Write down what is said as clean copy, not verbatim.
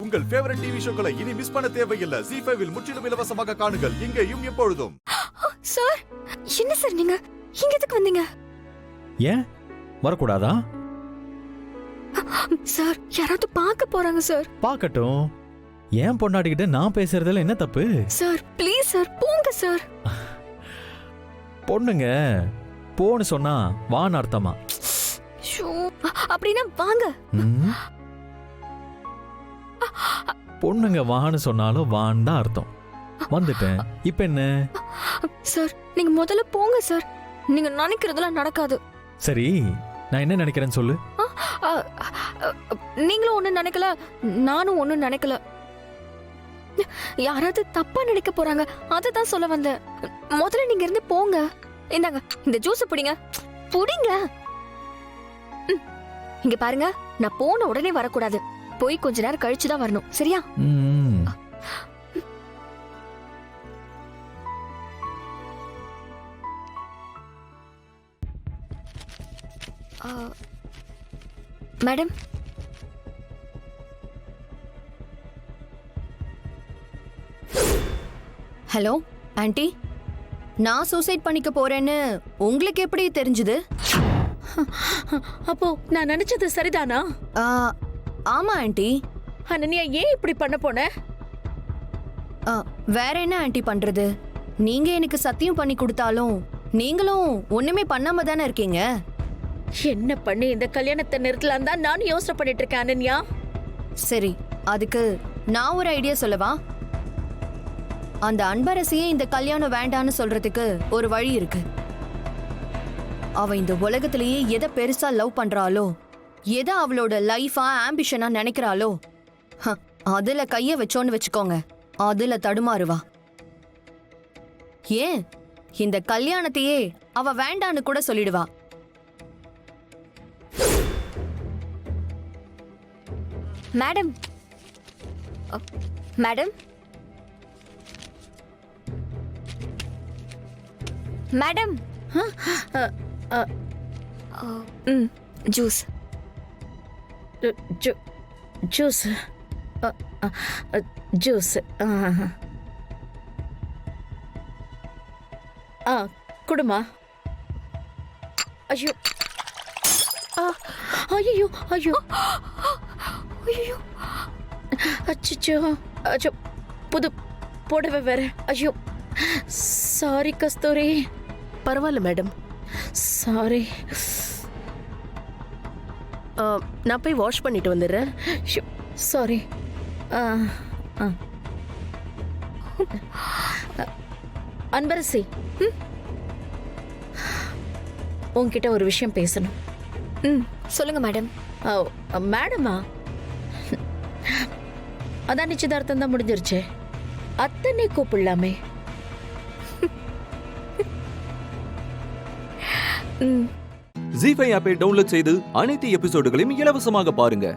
உங்கள் favourite TV ஷோக்களை இனி miss பண்ண தேவையில்லை. ZEE5 இல் முற்றிலும் இலவசமாக காணுங்கள். இங்கேயும் எப்பொழுதும். சார், என்ன சார் நீங்க இங்க எதுக்கு வந்தீங்க? ஏன் வரக்கூடாதா? சார், யாராவது பார்க்க போறாங்க சார். பார்க்கட்டும். ஏன் பொண்டாட்டிக்கிட்ட நான் பேசுறதுல என்ன தப்பு? சார் ப்ளீஸ் சார், போங்க சார். பொண்ணுங்க போன்னு சொன்னா வான்னு அர்த்தமா? ஷோ, அப்படின்னா வாங்க. ம்? பொண்ணுங்க வான்னு சொன்னாலும் வான்னு தான் அர்த்தம். வந்துட்டேன், இப்ப என்ன? சார் நீங்க முதல்ல போங்க சார். நீங்க நினைக்கிறதெல்லாம் நடக்காது. சரி, நான் என்ன நினைக்கிறேன்னு சொல்லு. அ, அ, நீங்களும் ஒண்ணும் நினைக்கல, நானும் ஒண்ணும் நினைக்கல. யாராவது தப்பா நினைக்க போறாங்க, அததான் சொல்ல வந்தேன். முதல்ல நீங்க இருந்து போங்க. இந்தாங்க இந்த ஜூஸ் புடிங்க. புடிங்க. இங்க பாருங்க, நான் போன உடனே வரக்கூடாது. போய் கொஞ்ச நேரம் கழிச்சுதான் வரணும், சரியா? ம். மேடம், ஹலோ ஆண்டி, நான் சூசைட் பண்ணிக்க போறேன்னு உங்களுக்கு எப்படி தெரிஞ்சது? அப்போ நான் நினைச்சது சரிதானா? ஆ, ஆமா ஆண்டி. அனன்யா ஏன் இப்படி பண்ண போன? ஆ, வேற என்ன ஆண்டி பண்றது? நீங்க எனக்கு சத்தியம் பண்ணி கொடுத்தாலும் நீங்களும் ஒண்ணுமே பண்ணாம தானே இருக்கீங்க. என்ன பண்ணி இந்த கல்யாணத்தை நிறுத்தலாம் தான் நானும் யோசனை பண்ணிட்டு இருக்கேன் அனன்யா. சரி, அதுக்கு நான் ஒரு ஐடியா சொல்லவா? அந்த அன்பரசியே இந்த கல்யாணம் வேண்டான்னு சொல்றதுக்கு ஒரு வழி இருக்கு. அவ இந்த உலகத்திலேயே எதை பெருசா லவ் பண்றாளோ, எதை அவளோட லைஃபா ஆம்பிஷனா நினைக்கிறாளோ, அதுல கைய வச்சோன்னு வச்சுக்கோங்க, அதுல தடுமாறுவா. ஏன் இந்த கல்யாணத்தையே அவ வேண்டான்னு கூட சொல்லிடுவா. Madam, madam, madam. Juice. Juice juice குடுமா. ஐயோ, ஐயோ, ஐயோ, ஐயோ, அச்சோ, அச்சோ, புது புடவை வேற. ஐயோ, சாரி கஸ்தூரி. பரவாயில்ல மேடம், சாரி. நான் போய் வாஷ் பண்ணிட்டு வந்துடுறேன். சாரி. அன்பரசி, உன்கிட்ட ஒரு விஷயம் பேசணும். சொல்லுங்க மேடம். மேடமா, அதான் நிச்சயதார்த்தம் தான் முடிஞ்சிருச்சு. அத்தனை கூப்பிடலாமே. ZEE5 ஆப்பை டவுன்லோட் செய்து அனைத்து எபிசோடுகளையும் இலவசமாக பாருங்க.